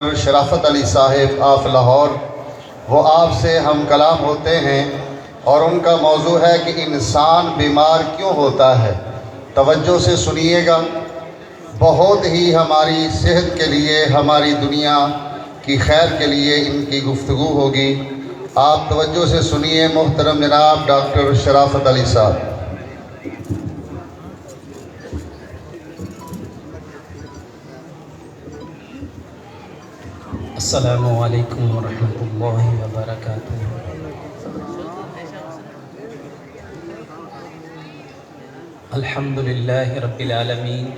शराफत Ali Sahib of Lahore, वो आपसे हम कलाम होते हैं और उनका मौजू है कि इंसान बीमार क्यों होता है। तवज्जो से सुनिएगा, बहुत ही हमारी सेहत के लिए, हमारी दुनिया की खैर के लिए इनकी गुफ्तगू होगी। आप तवज्जो से सुनिए। मोहतरम जनाब डॉक्टर शराफत अली साहब। अस्सलामु अलैकुम वरहमतुल्लाहि वबरकातुहू। अल्हम्दुलिल्लाहि रब्बिल आलमीन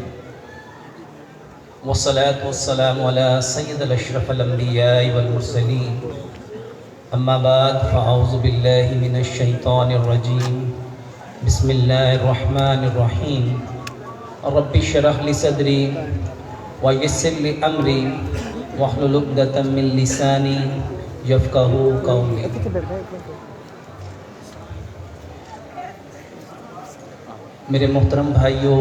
वस्सलातु वस्सलामु अला सय्यिदिल अशरफिल अंबियाइ वल मुरसलीन। अम्मा बाद फ़अऊज़ु बिल्लाहि मिनश शैतानिर रजीम। बिस्मिल्लाहिर रहमानिर रहीम। रब्बि इश्रह ली सदरी व यस्सिर ली अमरी वहलुल उक़दतम मिन लिसानी यफ़क़हू क़ौली। मेरे मोहतरम भाइयों,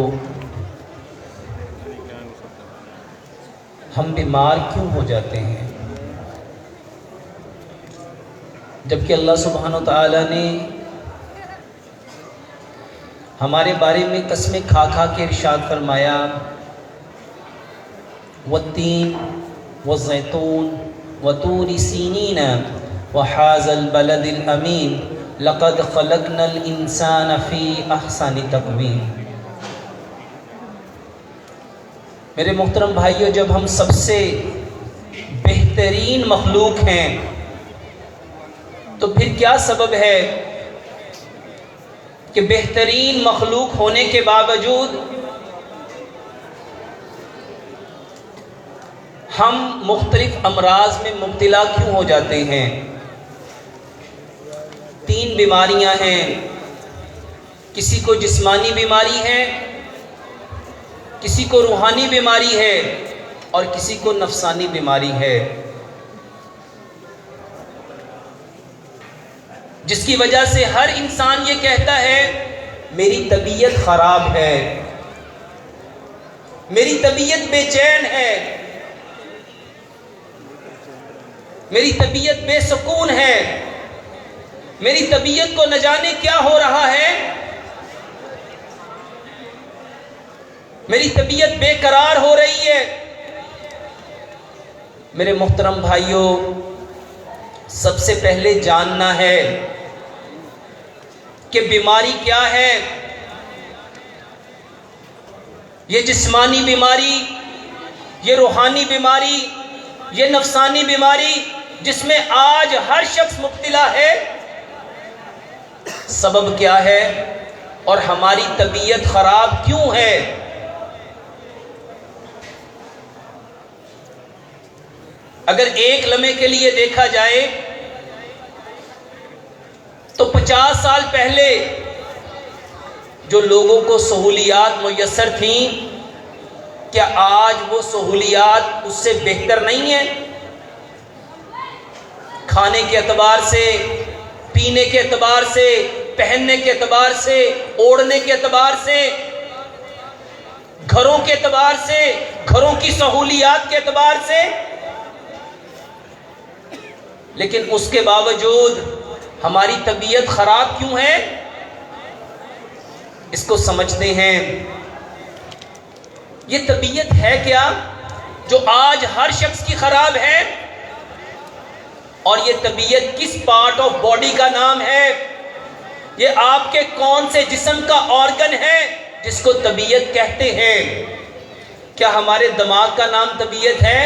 हम बीमार क्यों हो जाते हैं जबकि अल्लाह सुब्हानो तआला ने हमारे बारे में कसमें खा खा के इरशाद फरमाया, वत्तीन वज़ैतून वतूरी सीनीन वहाज़ल बलदिल अमीन लक़द ख़लक़नल इंसान फ़ी अहसनि तक़वीम। मेरे मोहतरम भाइयों, जब हम सबसे बेहतरीन मखलूक हैं तो फिर क्या सबब है कि बेहतरीन मखलूक होने के बावजूद हम मुख्तलिफ अमराज में मुब्तला क्यों हो जाते हैं। 3 बीमारियां हैं। किसी को जिस्मानी बीमारी है, किसी को रूहानी बीमारी है और किसी को नफसानी बीमारी है, जिसकी वजह से हर इंसान ये कहता है मेरी तबीयत खराब है, मेरी तबीयत बेचैन है, मेरी तबीयत बेसुकून है, मेरी तबीयत को न जाने क्या हो रहा है, मेरी तबीयत बेकरार हो रही है। मेरे मोहतरम भाइयों, सबसे पहले जानना है कि बीमारी क्या है। ये जिस्मानी बीमारी, ये रूहानी बीमारी, ये नफसानी बीमारी जिसमें आज हर शख्स मुब्तला है, सबब क्या है और हमारी तबीयत खराब क्यों है। अगर एक लम्हे के लिए देखा जाए तो 50 साल पहले जो लोगों को सहूलियात मुयस्सर थी, क्या आज वो सहूलियात उससे बेहतर नहीं है। खाने के एतबार से, पीने के एतबार से, पहनने के एतबार से, ओढ़ने के एतबार से, घरों के एतबार से, घरों की सहूलियात के एतबार से, लेकिन उसके बावजूद हमारी तबीयत खराब क्यों है, इसको समझते हैं। ये तबीयत है क्या जो आज हर शख्स की खराब है, और ये तबीयत किस पार्ट ऑफ बॉडी का नाम है, ये आपके कौन से जिस्म का ऑर्गन है जिसको तबीयत कहते हैं। क्या हमारे दिमाग का नाम तबीयत है,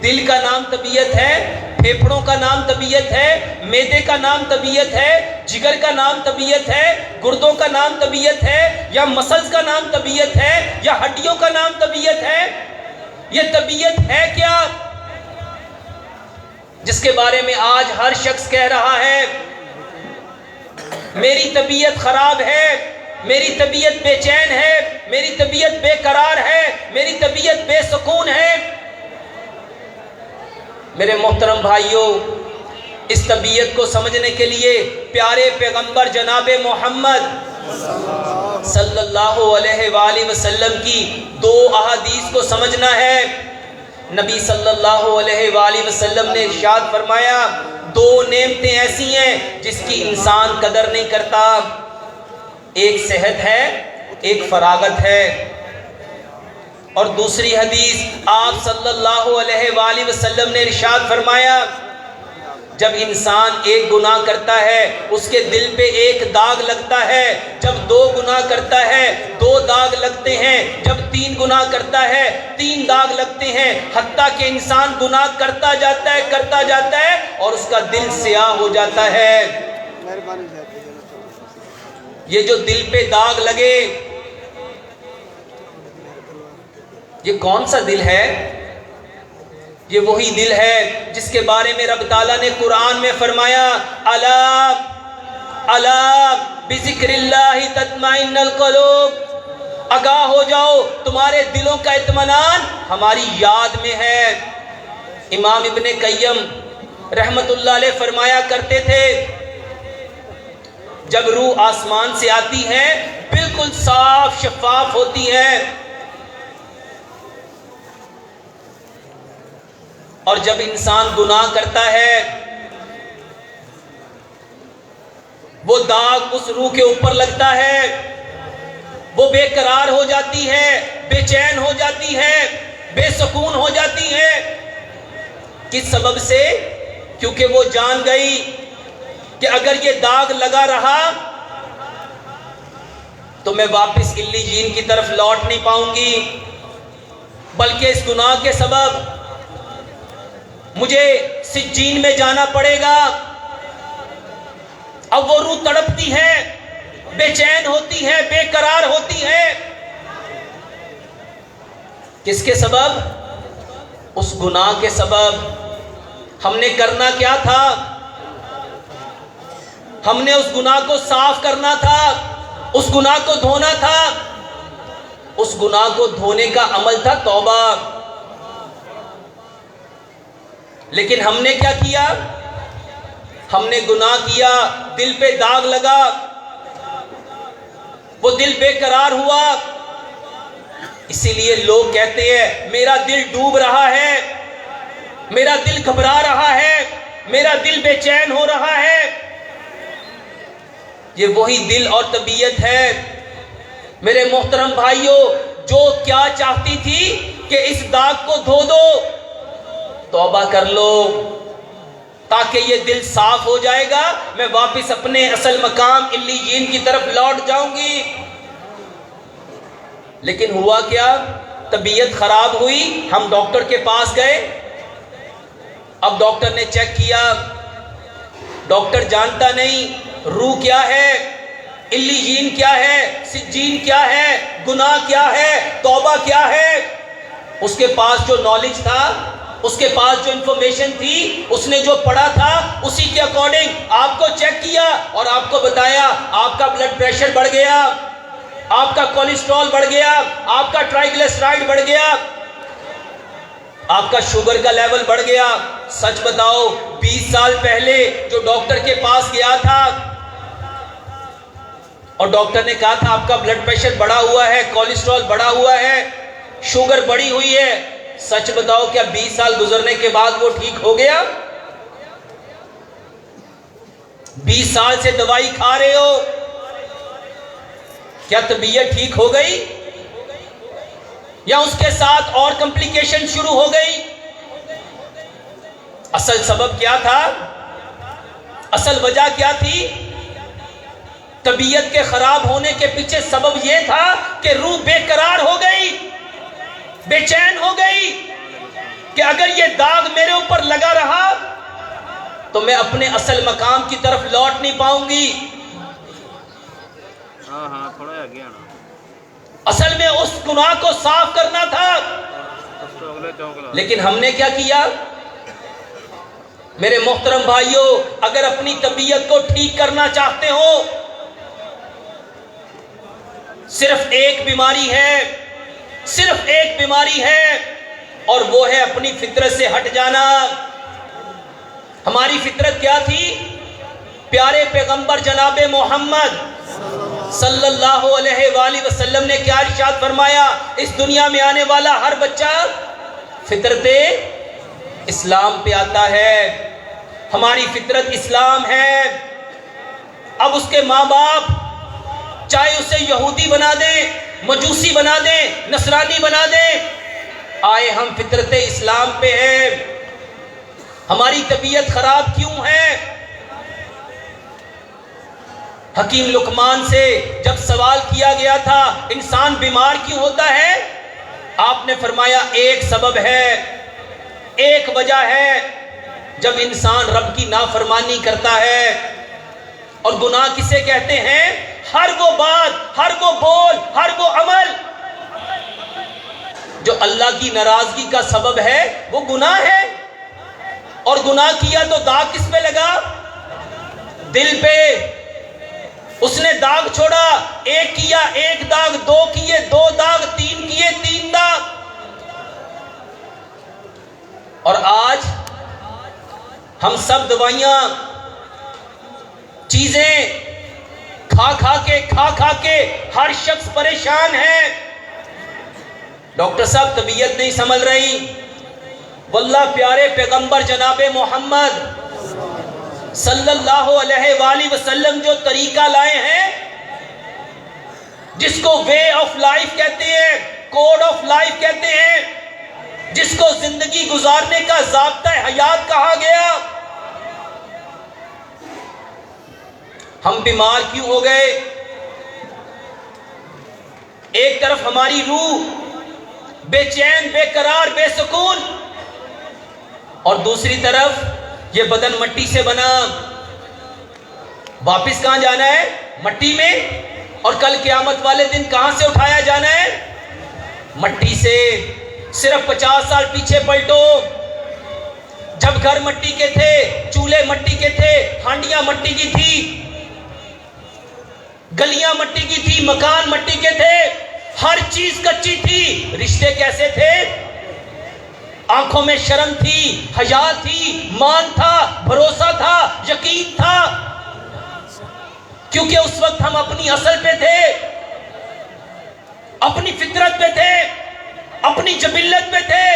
दिल का नाम तबीयत है, फेफड़ों का नाम तबीयत है, मैदे का नाम तबीयत है, जिगर का नाम तबीयत है, गुर्दों का नाम तबीयत है, या मसल्स का नाम तबीयत है, या हड्डियों का नाम तबीयत है। ये तबीयत है क्या जिसके बारे में आज हर शख्स कह रहा है मेरी तबीयत खराब है, मेरी तबीयत बेचैन है, मेरी तबीयत बेकरार है, मेरी तबीयत बेसुकून है। मेरे मोहतरम भाइयों, इस तबीयत को समझने के लिए प्यारे पैगंबर जनाब मोहम्मद सल्लल्लाहु अलैहि वसल्लम की 2 अहादीस को समझना है। नबी सल्लल्लाहु अलैहि वसल्लम ने इरशाद फरमाया, दो नेमतें ऐसी हैं जिसकी इंसान कदर नहीं करता, एक सेहत है, एक फरागत है। और दूसरी हदीस आप सल्लल्लाहु अलैहि वसल्लम ने इरशाद फरमाया, जब इंसान एक गुनाह करता है उसके दिल पे एक दाग लगता है, जब दो गुनाह करता है दो दाग लगते हैं, जब तीन गुनाह करता है तीन दाग लगते हैं, हत्ता कि इंसान गुनाह करता जाता है और उसका दिल स्याह हो जाता है। ये जो दिल पे दाग लगे, ये कौन सा दिल है? ये वही दिल है जिसके बारे में रब ताला ने कुरान में फरमाया, अला अला बिज़िक्रिल्लाहि तत्माइन्नुल क़ुलूब, आगाह हो जाओ तुम्हारे दिलों का इत्मीनान हमारी याद में है। इमाम इब्ने क़य्यम रहमतुल्लाह अलैह फरमाया करते थे, जब रूह आसमान से आती है बिल्कुल साफ शफाफ होती है, और जब इंसान गुनाह करता है वो दाग उस रूह के ऊपर लगता है, वो बेकरार हो जाती है, बेचैन हो जाती है, बेसुकून हो जाती है। किस सबब से? क्योंकि वो जान गई कि अगर ये दाग लगा रहा तो मैं वापस इल्लीजीन की तरफ लौट नहीं पाऊंगी, बल्कि इस गुनाह के सबब मुझे सिज्जीन में जाना पड़ेगा। अब वो रूह तड़पती है, बेचैन होती है, बेकरार होती है। किसके सबब? उस गुनाह के सबब। हमने करना क्या था? हमने उस गुनाह को साफ करना था, उस गुनाह को धोना था। उस गुनाह को धोने का अमल था तौबा। लेकिन हमने क्या किया? हमने गुनाह किया, दिल पे दाग लगा, वो दिल बेकरार हुआ। इसीलिए लोग कहते हैं मेरा दिल डूब रहा है, मेरा दिल घबरा रहा है, मेरा दिल बेचैन हो रहा है। ये वही दिल और तबीयत है। मेरे मोहतरम भाइयों, जो क्या चाहती थी कि इस दाग को धो दो, तौबा कर लो ताकि ये दिल साफ हो जाएगा, मैं वापस अपने असल मकाम इल्लीजीन की तरफ लौट जाऊंगी। लेकिन हुआ क्या? तबीयत खराब हुई, हम डॉक्टर के पास गए। अब डॉक्टर ने चेक किया, डॉक्टर जानता नहीं रूह क्या है, इल्लीजीन क्या है, सिज्जीन क्या है, गुनाह क्या है, तौबा क्या है। उसके पास जो नॉलेज था, उसके पास जो इंफॉर्मेशन थी, उसने जो पढ़ा था, उसी के अकॉर्डिंग आपको चेक किया और आपको बताया आपका ब्लड प्रेशर बढ़ गया, आपका कोलेस्ट्रॉल बढ़ गया, आपका ट्राइग्लिसराइड बढ़ गया, आपका शुगर का लेवल बढ़ गया। सच बताओ, 20 साल पहले जो डॉक्टर के पास गया था और डॉक्टर ने कहा था आपका ब्लड प्रेशर बढ़ा हुआ है, कोलेस्ट्रॉल बढ़ा हुआ है, शुगर बढ़ी हुई है, सच बताओ क्या 20 साल गुजरने के बाद वो ठीक हो गया? 20 साल से दवाई खा रहे हो, क्या तबीयत ठीक हो गई या उसके साथ और कॉम्प्लिकेशन शुरू हो गई? असल सबब क्या था? असल वजह क्या थी? तबीयत के खराब होने के पीछे सबब यह था कि रूह बेकरार हो गई, बेचैन हो गई कि अगर ये दाग मेरे ऊपर लगा रहा तो मैं अपने असल मकाम की तरफ लौट नहीं पाऊंगी। थोड़ा आगे आना। असल में उस गुनाह को साफ करना था। लेकिन हमने क्या किया? मेरे मोहतरम भाइयों, अगर अपनी तबीयत को ठीक करना चाहते हो, सिर्फ एक बीमारी है, सिर्फ एक बीमारी है, और वो है अपनी फितरत से हट जाना। हमारी फितरत क्या थी? प्यारे पैगंबर जनाबे मोहम्मद सल्लल्लाहु अलैहि वसल्लम ने क्या इरशाद फरमाया? इस दुनिया में आने वाला हर बच्चा फितरत इस्लाम पे आता है। हमारी फितरत इस्लाम है। अब उसके माँ बाप चाहे उसे यहूदी बना दें, मजूसी बना दें, नसरानी बना दें, आए हम फितरत इस्लाम पे है। हमारी तबीयत खराब क्यों है? हकीम लुकमान से जब सवाल किया गया था इंसान बीमार क्यों होता है, आपने फरमाया एक सबब है, एक वजह है, जब इंसान रब की नाफरमानी करता है। और गुनाह किसे कहते हैं? हर वो बात, हर वो बोल, हर वो अमल जो अल्लाह की नाराजगी का सबब है, वो गुनाह है। और गुनाह किया तो दाग किस पे लगा? दिल पे। उसने दाग छोड़ा, एक किया एक दाग, दो किए दो दाग, तीन किए तीन दाग। और आज हम सब दवाइयां, चीजें खा खा के हर शख्स परेशान है। डॉक्टर साहब तबीयत नहीं संभल रही, वल्लाह प्यारे पैगंबर जनाबे मोहम्मद सल्लल्लाहु अलैहि वसल्लम जो तरीका लाए हैं, जिसको वे ऑफ लाइफ कहते हैं, कोड ऑफ लाइफ कहते हैं, जिसको जिंदगी गुजारने का ज़ाब्ता हयात कहा गया, हम बीमार क्यों हो गए? एक तरफ हमारी रूह बेचैन, बेकरार, बेसुकून, और दूसरी तरफ ये बदन मट्टी से बना। वापिस कहां जाना है? मट्टी में। और कल क़यामत वाले दिन कहां से उठाया जाना है? मट्टी से। सिर्फ 50 साल पीछे पलटो, जब घर मट्टी के थे, चूल्हे मट्टी के थे, हांडियां मट्टी की थी, गलियां मट्टी की थी, मकान मट्टी के थे, हर चीज कच्ची थी। रिश्ते कैसे थे? आंखों में शर्म थी, हया थी, मान था, भरोसा था, यकीन था, क्योंकि उस वक्त हम अपनी असल पे थे, अपनी फितरत पे थे, अपनी जबिल्लत पे थे।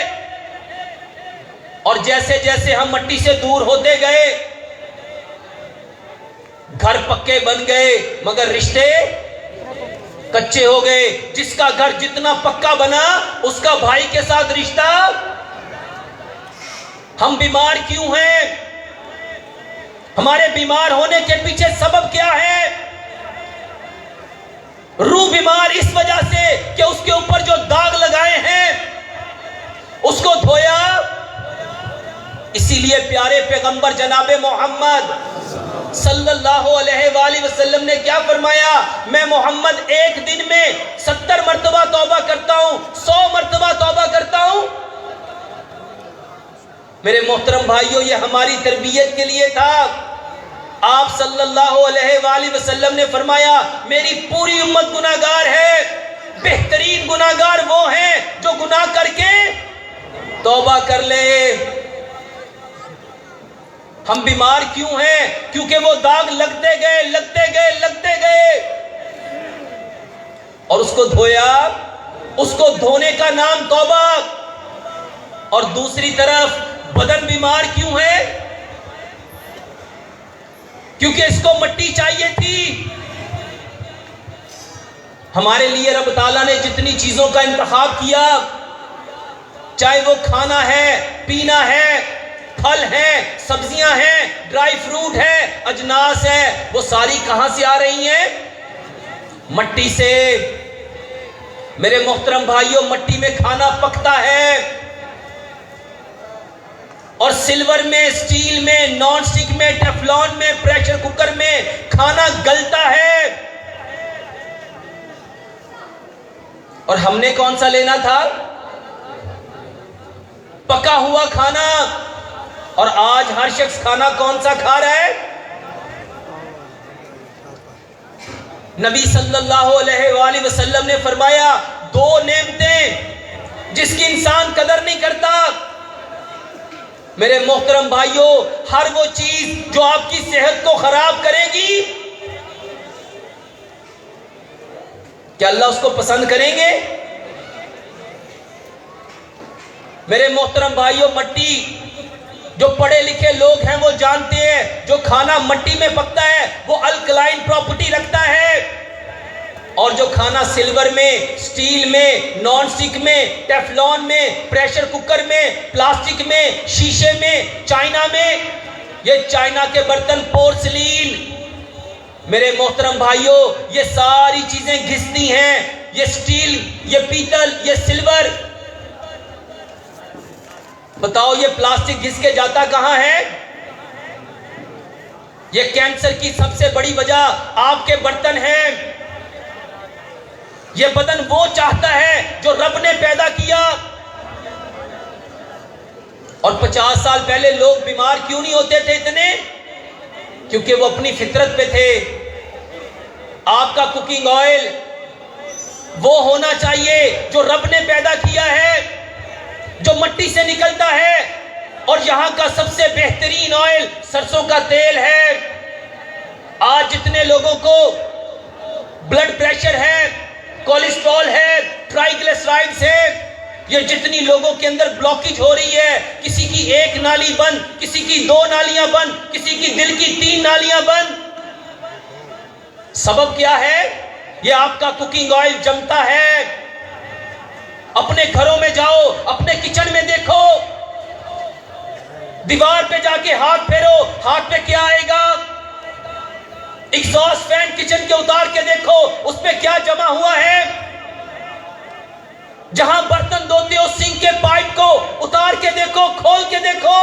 और जैसे जैसे हम मट्टी से दूर होते गए, घर पक्के बन गए मगर रिश्ते कच्चे हो गए। जिसका घर जितना पक्का बना, उसका भाई के साथ रिश्ता। हम बीमार क्यों हैं? हमारे बीमार होने के पीछे सबब क्या है? रूह बीमार इस वजह से कि उसके ऊपर जो दाग लगाए हैं उसको धोया। इसीलिए प्यारे पैगंबर जनाबे मोहम्मद सल्लल्लाहु अलैहि वसल्लम ने क्या फरमाया? मैं मोहम्मद एक दिन में 70 मरतबा तौबा करता हूं, 100 मरतबा तौबा करता हूं। मेरे मोहतरम भाइयों, ये हमारी तरबियत के लिए था। आप सल्लल्लाहु अलैहि वसल्लम ने फरमाया मेरी पूरी उम्मत गुनाहगार है, बेहतरीन गुनाहगार वो हैं जो गुनाह करके तौबा कर ले। हम बीमार क्यों हैं? क्योंकि वो दाग लगते गए, लगते गए, लगते गए, और उसको धोया। उसको धोने का नाम तौबा। और दूसरी तरफ बदन बीमार क्यों है? क्योंकि इसको मट्टी चाहिए थी। हमारे लिए रब ताला ने जितनी चीजों का इंतखाब किया, चाहे वो खाना है, पीना है, फल है, सब्जियां हैं, ड्राई फ्रूट है, अजनास है, वो सारी कहां से आ रही हैं? मट्टी से। मेरे मोहतरम भाइयों, मट्टी में खाना पकता है, और सिल्वर में, स्टील में, नॉन स्टिक में, टेफलॉन में, प्रेशर कुकर में खाना गलता है। और हमने कौन सा लेना था? पका हुआ खाना। और आज हर शख्स खाना कौन सा खा रहा है? नबी सल्लल्लाहु अलैहि वसल्लम ने फरमाया 2 नेमतें जिसकी इंसान कदर नहीं करता। मेरे मोहतरम भाइयों, हर वो चीज जो आपकी सेहत को खराब करेगी, क्या अल्लाह उसको पसंद करेंगे? मेरे मोहतरम भाइयों, मट्टी, जो पढ़े लिखे लोग हैं वो जानते हैं, जो खाना मट्टी में पकता है वो अल्कलाइन प्रॉपर्टी रखता है, और जो खाना सिल्वर में, स्टील में, नॉन स्टिक में, टेफलॉन में, प्रेशर कुकर में, प्लास्टिक में, शीशे में, चाइना में, ये चाइना के बर्तन, पोर्सलीन, मेरे मोहतरम भाइयों, ये सारी चीजें घिसती हैं। ये स्टील, ये पीतल, ये सिल्वर, बताओ ये प्लास्टिक घिस के जाता कहां है? ये कैंसर की सबसे बड़ी वजह आपके बर्तन हैं। ये बदन वो चाहता है जो रब ने पैदा किया। और 50 साल पहले लोग बीमार क्यों नहीं होते थे इतने? क्योंकि वो अपनी फितरत पे थे। आपका कुकिंग ऑयल वो होना चाहिए जो रब ने पैदा किया है, जो मट्टी से निकलता है। और यहां का सबसे बेहतरीन ऑयल सरसों का तेल है। आज जितने लोगों को ब्लड प्रेशर है, कोलेस्ट्रॉल है, ट्राइग्लिसराइड्स है, ये जितनी लोगों के अंदर ब्लॉकेज हो रही है, किसी की एक नाली बंद, किसी की 2 नालियां बंद, किसी की दिल की 3 नालियां बंद, सबब क्या है? ये आपका कुकिंग ऑयल जमता है। अपने घरों में जाओ, अपने किचन में देखो, दीवार पे जाके हाथ फेरो, हाथ पे क्या आएगा? एग्जॉस्ट फैन किचन के उतार के देखो, उस पे क्या जमा हुआ है? जहां बर्तन धोते हो सिंक के पाइप को उतार के देखो, खोल के देखो।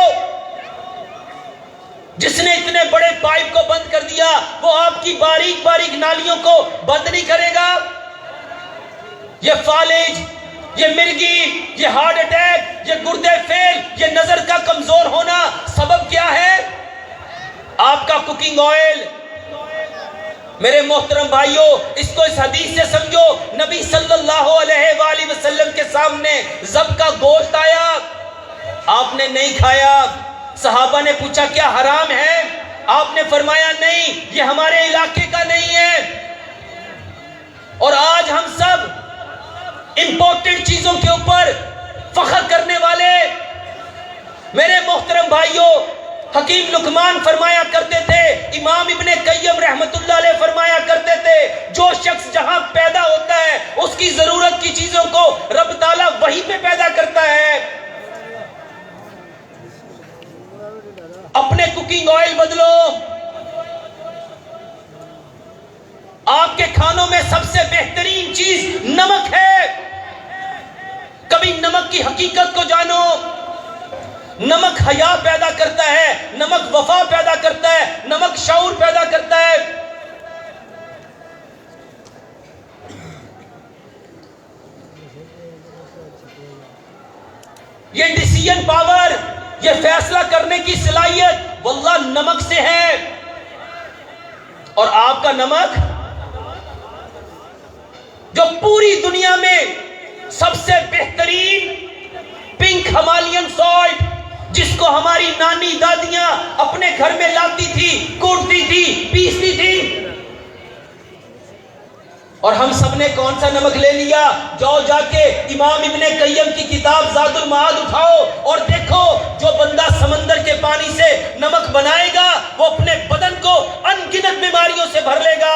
जिसने इतने बड़े पाइप को बंद कर दिया वो आपकी बारीक बारीक नालियों को बंद नहीं करेगा। ये फालिज, ये मिर्गी, ये हार्ट अटैक, ये गुर्दे फेल, ये नजर का कमजोर होना, सबब क्या है? आपका कुकिंग ऑयल। मेरे मोहतरम भाइयों, इसको इस हदीस से समझो। नबी सल्लल्लाहु अलैहि वसल्लम के सामने ज़ब का गोश्त आया, आपने नहीं खाया। सहाबा ने पूछा क्या हराम है? आपने फरमाया नहीं, ये हमारे इलाके का नहीं है। और आज हम सब इंपोर्टेड चीजों के ऊपर फख्र करने वाले। मेरे मोहतरम भाइयों, हकीम लुकमान फरमाया करते थे, इमाम इब्ने कय्यम रहमतुल्लाह अलैह फरमाया करते थे, जो शख्स जहां पैदा होता है उसकी जरूरत की चीजों को रब ताला वहीं पे पैदा करता है। अपने कुकिंग ऑयल बदलो। आपके खानों में सबसे बेहतरीन चीज नमक है। कभी नमक की हकीकत को जानो। नमक हया पैदा करता है, नमक वफा पैदा करता है, नमक शऊर पैदा करता है। ये डिसीजन पावर, ये फैसला करने की सलाहियत वल्लाह नमक से है। और आपका नमक जो पूरी दुनिया में सबसे बेहतरीन पिंक हिमालयन सॉल्ट, जिसको हमारी नानी दादियां अपने घर में लाती थी, कूटती थी, पीसती थी। और हम सब ने कौन सा नमक ले लिया? जाओ जाके इमाम इब्ने कय्यम की किताब ज़ादुल माद उठाओ और देखो, जो बंदा समंदर के पानी से नमक बनाएगा वो अपने बदन को अनगिनत बीमारियों से भर लेगा।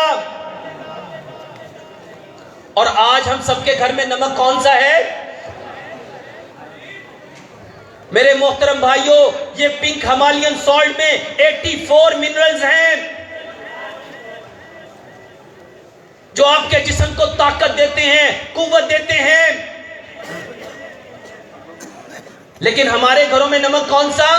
और आज हम सबके घर में नमक कौन सा है? मेरे मोहतरम भाइयों, ये पिंक हिमालयन सॉल्ट में 84 मिनरल्स हैं जो आपके जिस्म को ताकत देते हैं, कुव्वत देते हैं। लेकिन हमारे घरों में नमक कौन सा?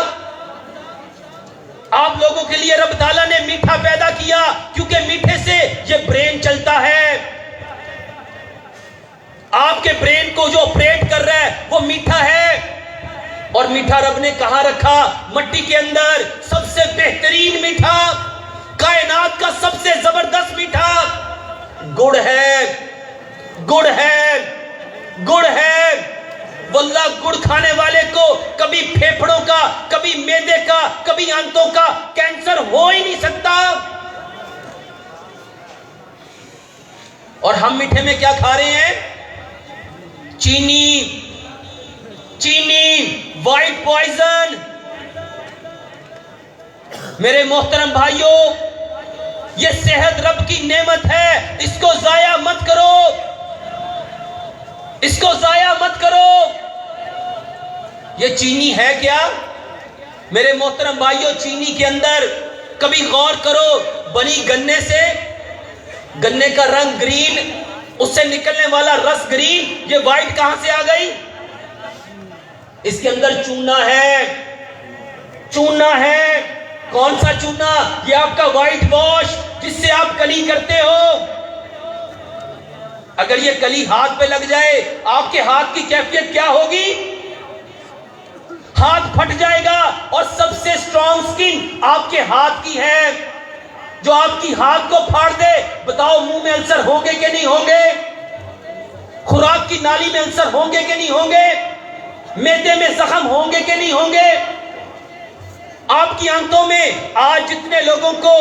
आप लोगों के लिए रब ताला ने मीठा पैदा किया, क्योंकि मीठे से ये ब्रेन चलता है। आपके ब्रेन को जो ऑपरेट कर रहा है वो मीठा है। और मीठा रब ने कहां रखा? मट्टी के अंदर। सबसे बेहतरीन मीठा, कायनात का सबसे जबरदस्त मीठा गुड़ है। गुड़ है, गुड़ है। वल्लाह गुड़ खाने वाले को कभी फेफड़ों का, कभी मैदे का, कभी आंतों का कैंसर हो ही नहीं सकता। और हम मीठे में क्या खा रहे हैं? चीनी, चीनी, वाइट पॉइजन। मेरे मोहतरम भाइयों, ये सेहत रब की नेमत है, इसको जाया मत करो, इसको जाया मत करो। ये चीनी है क्या? मेरे मोहतरम भाइयों, चीनी के अंदर कभी गौर करो, बनी गन्ने से, गन्ने का रंग ग्रीन, उससे निकलने वाला रस ग्रीन, ये वाइट कहां से आ गई? इसके अंदर चूना है, चूना है। कौन सा चूना? ये आपका व्हाइट वॉश, जिससे आप कली करते हो। अगर ये कली हाथ पे लग जाए, आपके हाथ की कैफियत क्या होगी? हाथ फट जाएगा। और सबसे स्ट्रॉन्ग स्किन आपके हाथ की है, जो आपकी हाथ को फाड़ दे। बताओ, मुंह में अल्सर होंगे कि नहीं होंगे? खुराक की नाली में अल्सर होंगे कि नहीं होंगे? मैदे में जख्म होंगे कि नहीं होंगे? आपकी आंतों में आज जितने लोगों को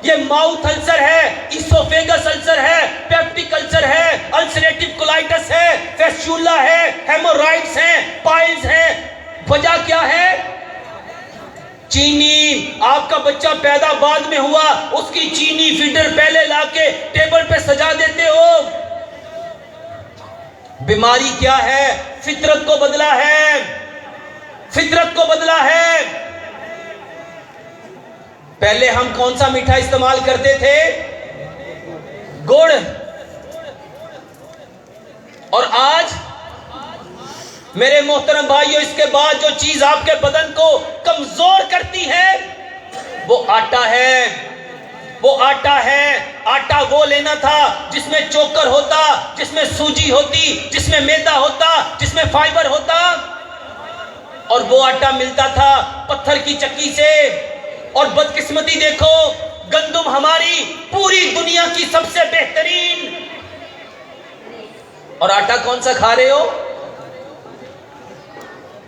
ये माउथ अल्सर है, इसोफेगस अल्सर है, पेप्टिक अल्सर है, अल्सरेटिव कोलाइटिस है, फेस्टुला है, हेमोरॉइड्स हैं, पाइल्स हैं, वजह क्या है? चीनी। आपका बच्चा पैदा बाद में हुआ, उसकी चीनी फीडर पहले लाके टेबल पे सजा देते हो। बीमारी क्या है? फितरत को बदला है, फितरत को बदला है। पहले हम कौन सा मीठा इस्तेमाल करते थे? गुड़। और आज मेरे मोहतरम भाइयों, इसके बाद जो चीज आपके बदन को कमजोर करती है वो आटा है, वो आटा है। आटा वो लेना था जिसमें चोकर होता, जिसमें सूजी होती, जिसमें मैदा होता, जिसमें फाइबर होता। और वो आटा मिलता था पत्थर की चक्की से। और बदकिस्मती देखो, गंदुम हमारी पूरी दुनिया की सबसे बेहतरीन। और आटा कौन सा खा रहे हो?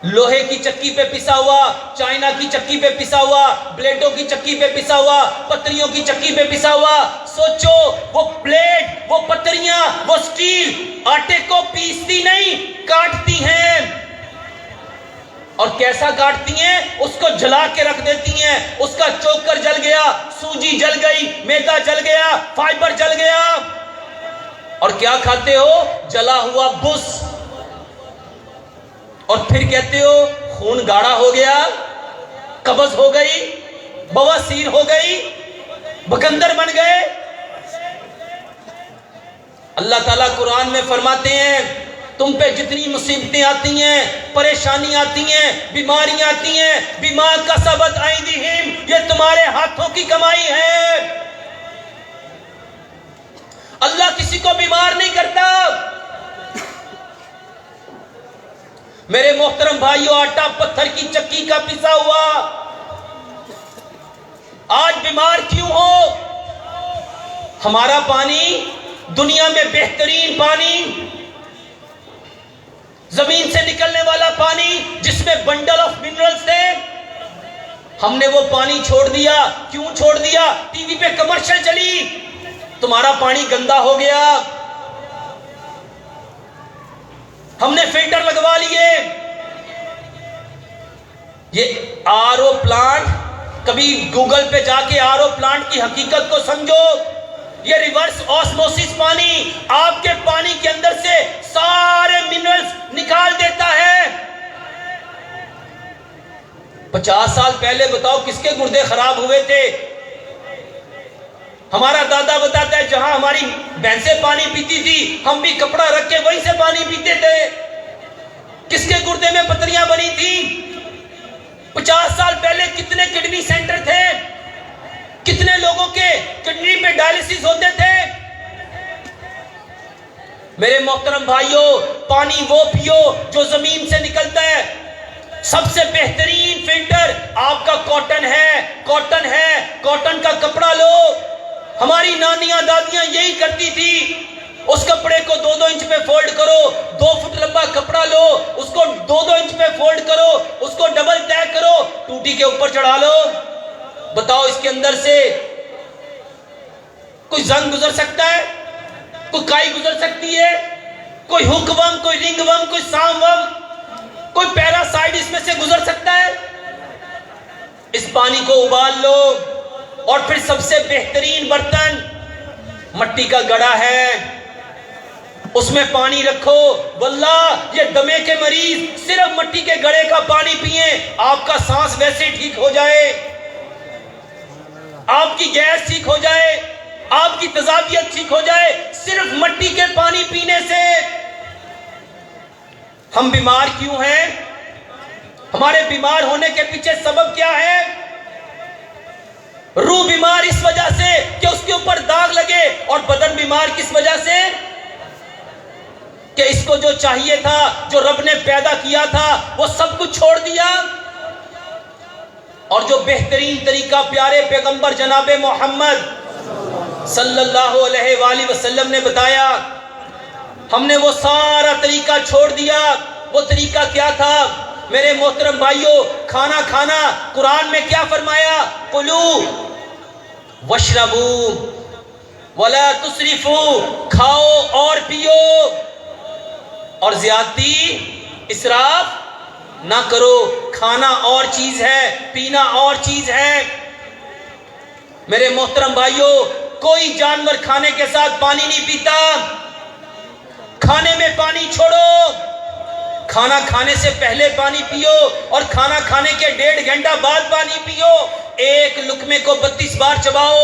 लोहे की चक्की पे पिसा हुआ, चाइना की चक्की पे पिसा हुआ, ब्लेडों की चक्की पे पिसा हुआ, पत्रियों की चक्की पे पिसा हुआ। सोचो, वो ब्लेड, वो पत्रियां, वो स्टील आटे को पीसती नहीं, काटती हैं। और कैसा काटती हैं? उसको जला के रख देती हैं। उसका चोकर जल गया, सूजी जल गई, मैदा जल गया, फाइबर जल गया। और क्या खाते हो? जला हुआ बुस। और फिर कहते हो खून गाढ़ा हो गया, कब्ज हो गई, बवासीर हो गई, बकंदर बन गए। अल्लाह ताला कुरान में फरमाते हैं, तुम पे जितनी मुसीबतें आती हैं, परेशानी आती हैं, बीमारियां आती हैं, बिमा कसबत ऐदीहिम, ये तुम्हारे हाथों की कमाई है। अल्लाह किसी को बीमार नहीं करता। मेरे मोहतरम भाइयों, आटा पत्थर की चक्की का पिसा हुआ। आज बीमार क्यों हो? हमारा पानी दुनिया में बेहतरीन पानी, जमीन से निकलने वाला पानी, जिसमें बंडल ऑफ मिनरल्स थे, हमने वो पानी छोड़ दिया। क्यों छोड़ दिया? टीवी पे कमर्शियल चली, तुम्हारा पानी गंदा हो गया, हमने फिल्टर लगवा लिए। ये आरओ प्लांट, कभी गूगल पे जाके आरओ प्लांट की हकीकत को समझो। ये रिवर्स ऑस्मोसिस पानी आपके पानी के अंदर से सारे मिनरल्स निकाल देता है। 50 साल पहले बताओ किसके गुर्दे खराब हुए थे? हमारा दादा बताता है, जहां हमारी भैंसें पानी पीती थी, हम भी कपड़ा रख के वहीं से पानी पीते थे। किसके गुर्दे में पथरियां बनी थी? 50 साल पहले कितने किडनी सेंटर थे? कितने लोगों के किडनी पे डायलिसिस होते थे? मेरे मोहतरम भाइयों, पानी वो पियो जो जमीन से निकलता है। सबसे बेहतरीन फिल्टर आपका कॉटन है, कॉटन है, कॉटन का कपड़ा लो। हमारी नानियां दादियां यही करती थी। उस कपड़े को 2-2 इंच पे फोल्ड करो, 2 फुट लंबा कपड़ा लो, उसको 2-2 इंच पे फोल्ड करो, उसको डबल तय करो, टूटी के ऊपर चढ़ा लो। बताओ, इसके अंदर से कोई जंग गुजर सकता है? कोई काई गुजर सकती है? कोई हुक बम, कोई रिंग बम, कोई सांप बम, कोई पैरासाइट इसमें से गुजर सकता है? इस पानी को उबाल लो और फिर सबसे बेहतरीन बर्तन मट्टी का घड़ा है, उसमें पानी रखो। वल्लाह ये दमे के मरीज सिर्फ मट्टी के घड़े का पानी पिए, आपका सांस वैसे ही ठीक हो जाए, आपकी गैस ठीक हो जाए, आपकी तजाबियत ठीक हो जाए, सिर्फ मट्टी के पानी पीने से। हम बीमार क्यों हैं? हमारे बीमार होने के पीछे सबब क्या है? रूह बीमार इस वजह से कि उसके ऊपर दाग लगे, और बदन बीमार किस वजह से कि इसको जो चाहिए था, जो रब ने पैदा किया था, वो सब कुछ छोड़ दिया। और जो बेहतरीन तरीका प्यारे पैगंबर जनाबे मोहम्मद सल्लल्लाहु अलैहि वसल्लम ने बताया, हमने वो सारा तरीका छोड़ दिया। वो तरीका क्या था मेरे मोहतरम भाइयों? खाना खाना। कुरान में क्या फरमाया? कुलू वशरबू वला तुसरिफू, खाओ और पियो, और ज्यादती इसराफ ना करो। खाना और चीज है, पीना और चीज है। मेरे मोहतरम भाइयों, कोई जानवर खाने के साथ पानी नहीं पीता। खाने में पानी छोड़ो, खाना खाने से पहले पानी पियो, और खाना खाने के 1.5 घंटा बाद पानी पियो। एक लुकमे को 32 बार चबाओ।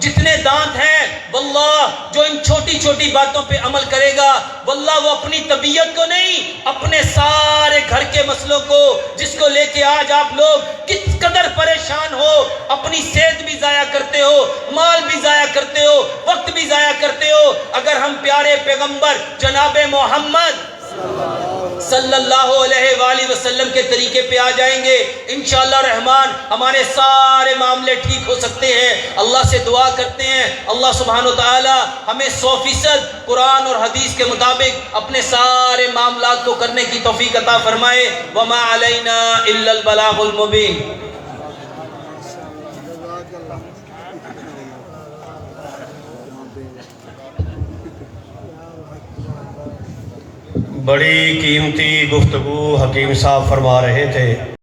जितने दांत हैं, वल्लाह जो इन छोटी छोटी बातों पे अमल करेगा, वल्लाह वो अपनी तबीयत को नहीं, अपने सारे घर के मसलों को, जिसको लेके आज आप लोग किस कदर परेशान हो, अपनी सेहत भी जाया करते हो, माल भी जाया करते हो, वक्त भी जाया करते हो, अगर हम प्यारे पैगंबर जनाबे मोहम्मद सल्लल्लाहु अलैहि वसल्लम के तरीके पे आ जाएंगे, इंशाअल्लाह रहमान हमारे सारे मामले ठीक हो सकते हैं। अल्लाह से दुआ करते हैं, अल्लाह सुब्हानो तआला हमें 100% कुरान और हदीस के मुताबिक अपने सारे मामलात को करने की तौफीक अता फरमाए। वमा अलैना इल्लल बलागुल मुबीन। बड़ी कीमती गुफ्तगू हकीम साहब फरमा रहे थे।